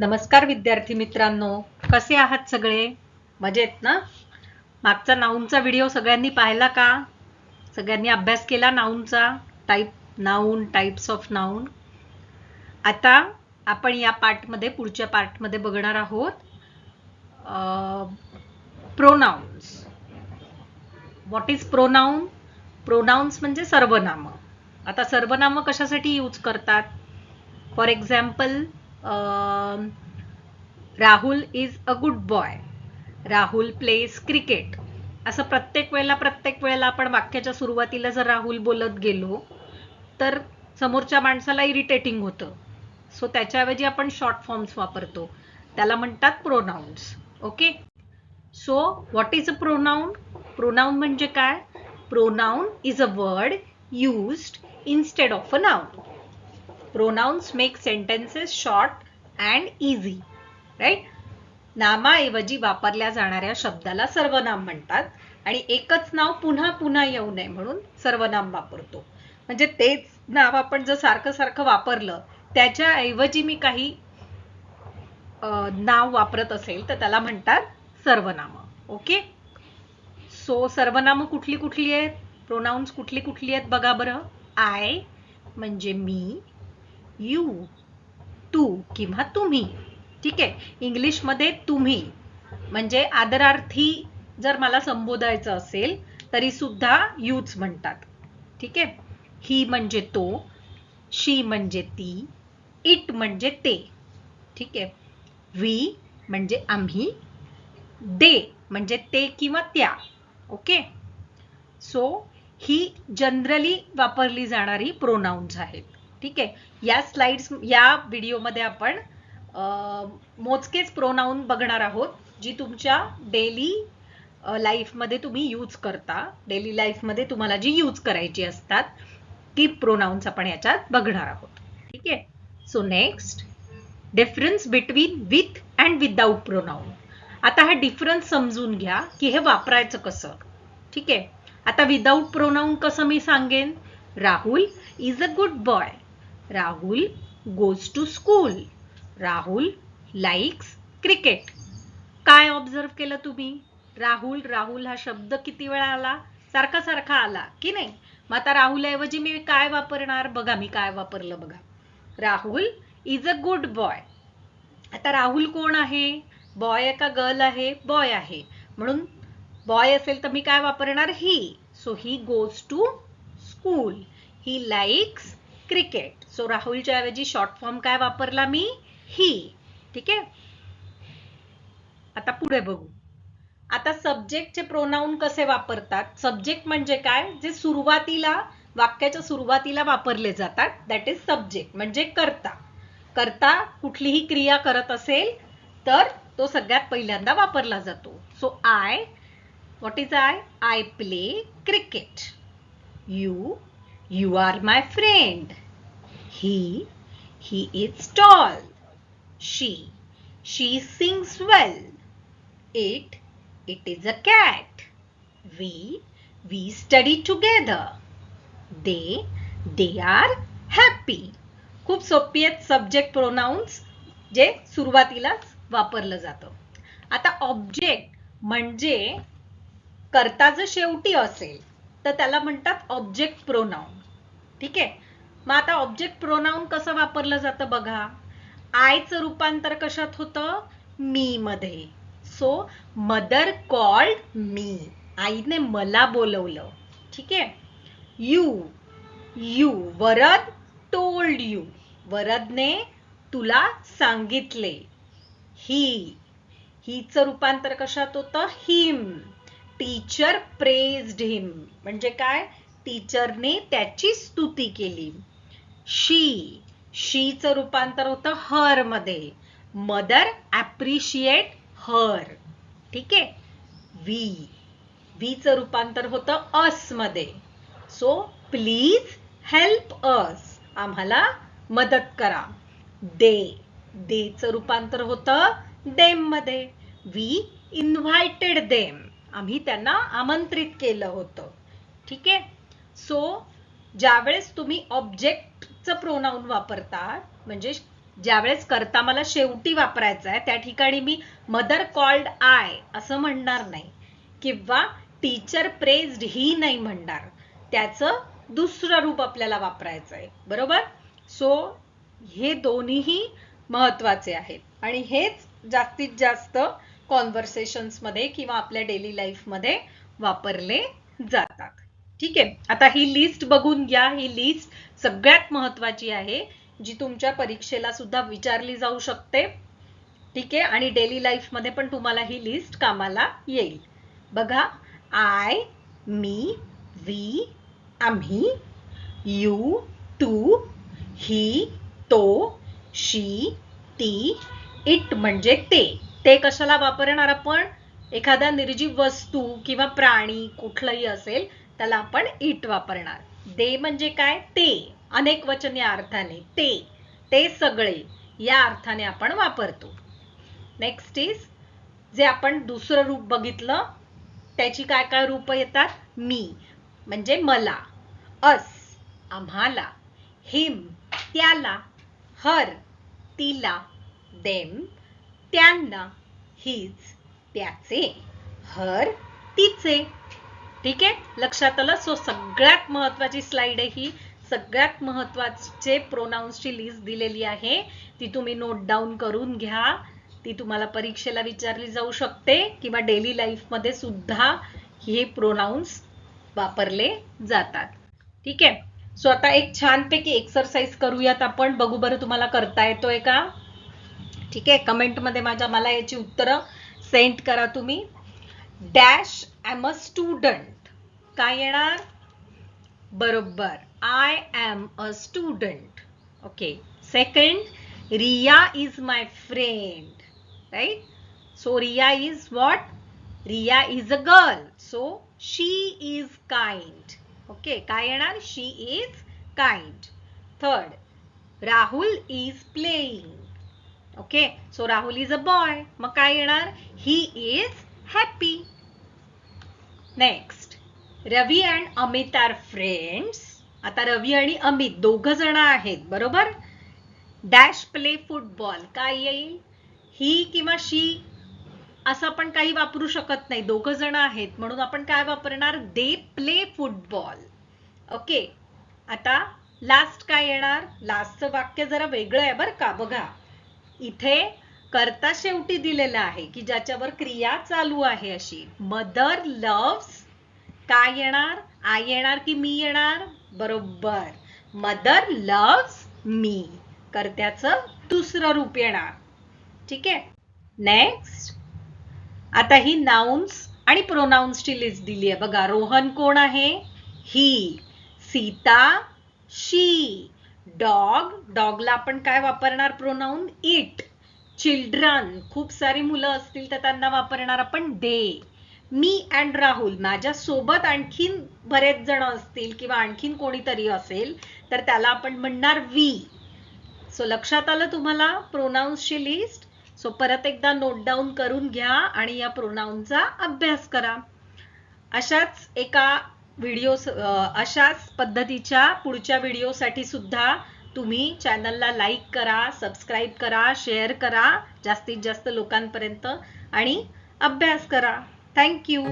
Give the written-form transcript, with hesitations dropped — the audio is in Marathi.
नमस्कार विद्यार्थी मित्रांनो, कसे आहात सगळे? मजेत ना? मागचा नाऊनचा व्हिडिओ सगळ्यांनी पाहिला का? सगळ्यांनी अभ्यास केला नाऊनचा? Types of noun. आता आपण या पुढच्या पार्टमध्ये बघणार आहोत pronounce. What is pronoun? Pronounce म्हणजे सर्वनाम. आता सर्वनाम कशासाठी यूज करतात? For example, Rahul is a good boy. Rahul pledge cricket. असं प्रत्येक वेळेला आपण वाक्याच्या सुरुवातीला जर राहुल बोलत गेलो तर समोरच्या माणसाला इरिटेटिंग होतं. सो त्याच्याऐवजी आपण शॉर्ट फॉर्म्स वापरतो. त्याला म्हणतात pronounce. Okay. So what is a pronoun? Pronoun म्हणजे काय? Pronoun is a word used instead of a noun. Pronouns make sentences short and easy. Right? नामाऐवजी वापरल्या जाणाऱ्या शब्दाला सर्वनाम म्हणतात आणि एकच नाव पुन्हा पुन्हा येऊ नये म्हणून सर्वनाम वापरतो. म्हणजे तेच नाव आपण जर सारखं सारखं वापरलं, त्याच्याऐवजी मी काही नाव वापरत असेल तर त्याला म्हणतात सर्वनाम. ओके. सो सर्वनाम कुठली कुठली आहेत? प्रोनाउन्स कुठली कुठली आहेत बघा बरं. आय म्हणजे मी, यू तू किंवा तुम्ही. ठीक आहे. इंग्लिशमध्ये तुम्ही म्हणजे आदरार्थी जर मला संबोधायचं असेल तरी सुद्धा यूच म्हणतात. ठीक आहे. ही म्हणजे तो, शी म्हणजे ती, इट म्हणजे ते. ठीक आहे. वी म्हणजे आम्ही, दे म्हणजे ते किंवा त्या. ओके. सो ही जनरली वापरली जाणारी प्रोनाउन्स आहेत. ठीक आहे. या व्हिडिओमध्ये आपण मोजकेच प्रोनाउन बघणार आहोत जी तुमच्या डेली लाईफमध्ये तुम्ही यूज करता. डेली लाईफमध्ये तुम्हाला जी यूज करायची असतात ती प्रोनाउन्स आपण याच्यात बघणार आहोत. ठीक आहे. So next, difference between with and without pronoun. आता हा डिफरन्स समजून घ्या की हे वापरायचं कसं. ठीक आहे. आता विदाउट प्रोनाउन कसं मी सांगेन? Rahul is a good boy. Rahul goes to school. Rahul likes cricket. काय ऑब्झर्व केलं तुम्ही? राहुल राहुल हा शब्द किती वेळा आला? सारखा सारखा आला की नाही? मग आता राहुल ऐवजी मी काय वापरणार? बघा मी काय वापरलं बघा. Rahul is a good boy. आता राहुल कोण आहे? बॉय आहे का गर्ल आहे? बॉय आहे. म्हणून बॉय असेल तर मी काय वापरणार? He. So he goes to school. He likes cricket. So राहुलच्या ऐवजी शॉर्ट फॉर्म काय वापरला मी? ही. ठीक आहे. आता पुढे बघू. आता सब्जेक्टचे प्रोनाउन कसे वापरतात? सब्जेक्ट म्हणजे काय? जे सुरुवातीला वाक्याच्या सुरुवातीला वापरले जातात. That is subject. म्हणजे कर्ता. कर्ता कुठलीही क्रिया करत असेल तर तो सगळ्यात पहिल्यांदा वापरला जातो. So I, what is I? I play cricket. You are my friend. He is tall. She sings well. It is a cat. We study together. They are happy. खूप सोपी आहेत सब्जेक्ट प्रोनाउन्स जे सुरुवातीला वापरलं जातं. आता ऑब्जेक्ट म्हणजे कर्ता जर शेवटी असेल तर त्याला म्हणतात ऑब्जेक्ट प्रोनाउन. ठीक आहे. मग आता ऑब्जेक्ट प्रोनाउन कसं वापरलं जातं बघा. आयचं रूपांतर कशात होतं? मी मध्ये. So mother called me. आईने मला बोलवलं. ठीक आहे. You Varad told you. वरदने तुला सांगितले. हीचं रूपांतर कशात होतं? हिम. टीचर प्रेज्ड हिम म्हणजे काय? टीचरने त्याची स्तुती केली. शीचं रूपांतर होतं हर मध्ये. Mother appreciate her. ठीक आहे. वीचं रूपांतर होतं अस मध्ये. So please help us. आम्हाला मदत करा. देचं रूपांतर होतं देम मध्ये. We invited them. आम्ही त्यांना आमंत्रित केलं होतं. ठीक आहे. सो ज्यावेळेस तुम्ही ऑब्जेक्टचं प्रोनाउन वापरता म्हणजे ज्यावेळेस कर्ता मला शेवटी वापरायचा आहे त्या ठिकाणी मी मदर कॉल्ड आय असं म्हणणार नाही किंवा टीचर प्रेज्ड ही नाही म्हणणार, त्याचं दुसरं रूप आपल्याला वापरायचं आहे. बरोबर. सो हे दोन्हीही महत्वाचे आहेत आणि हेच जास्तीत जास्त कॉन्व्हर्सेशन्स मध्ये किंवा आपल्या डेली लाईफ मध्ये वापरले जातात. ठीक आहे. आता ही लिस्ट बघून घ्या. ही लिस्ट सगळ्यात महत्वाची आहे जी तुमच्या परीक्षेला सुद्धा विचारली जाऊ शकते. ठीक आहे. आणि डेली लाईफ मध्ये पण तुम्हाला ही लिस्ट कामाला येईल. बघा, आय, मी, वी, आम्ही, यू, तू, ही, तो, शी, ती, इट म्हणजे ते कशाला वापरणार आपण? एखादा निर्जीव वस्तू किंवा प्राणी कुठलंही असेल त्याला आपण इट वापरणार. दे म्हणजे काय? ते, अनेक वचन या अर्थाने. ते सगळे या अर्थाने आपण वापरतो. नेक्स्ट इज जे आपण दुसरं रूप बघितलं त्याची काय काय रूप येतात? मी म्हणजे मला, अस आम्हाला, हिम त्याला, हर तिला, देम त्यांना, हिज त्याचे, हर तिचे. ठीक आहे. लक्षात आलं. सो सगळ्यात महत्वाची स्लाइड आहे ही. सगळ्यात महत्वाचे प्रोनाउन्सची लिस्ट दिलेली आहे, ती तुम्ही नोट डाऊन करून घ्या. ती तुम्हाला परीक्षेला विचारली जाऊ शकते किंवा डेली लाईफ मध्ये सुद्धा हे प्रोनाउन्स वापरले जातात. ठीक आहे. सो आता एक छानपैकी एक्सरसाइज करूयात आपण. बघू बरं तुम्हाला करता येतोय का. ठीक आहे. कमेंट मध्ये मला याची उत्तरं सेंड करा तुम्ही. डॅश एम अ स्टुडंट काय येणार? बरोबर, I am a student. Okay. Second, Riya is my friend. Right. So Riya is what? Riya is a girl. So she is kind. Okay. काय येणार? She is kind. Third, Rahul is playing. Okay. So Rahul is a boy. मग काय येणार? He is happy. Next, Ravi and Amit are friends. आता रवी आणि अमित दोघ जण आहेत. बरोबर. डॅश प्ले फुटबॉल काय येईल? ही किंवा शी असं आपण काही वापरू शकत नाही. दोघ जण आहेत म्हणून आपण काय वापरणार? They play football. ओके. आता लास्ट काय येणार? लास्टचं वाक्य जरा वेगळं आहे बरं का. बघा, इथे कर्ता शेवटी दिलेला आहे की ज्याच्यावर क्रिया चालू आहे अशी. मदर लव्स काय येणार? आय येणार की मी येणार? बरोबर, मदर लव्स मी. कर्त्याचं दुसरं रूप येणार. ठीक आहे. नेक्स्ट, आता ही नाउन्स आणि प्रोनाउन्सची लिस्ट दिली आहे. बघा, रोहन कोण आहे? ही. सीता शी. डॉग, डॉगला आपण काय वापरणार प्रोनाउन? इट. चिल्ड्रन, खूप सारी मुलं असतील तर त्यांना वापरणार आपण दे. मी अँड राहुल, माझ्या सोबत आणखीन बरेच जण असतील किंवा आणखीन कोणीतरी असेल तर त्याला आपण म्हणणार वी. सो लक्षात आलं तुम्हाला प्रोनाउन्सची लिस्ट. सो परत एकदा नोट डाऊन करून घ्या आणि या प्रोनाउनचा अभ्यास करा. अशाच अशाच पद्धतीच्या पुढच्या व्हिडिओसाठी सुद्धा तुम्ही चॅनलला लाईक करा, सबस्क्राईब करा, शेअर करा जास्तीत जास्त लोकांपर्यंत आणि अभ्यास करा. Thank you.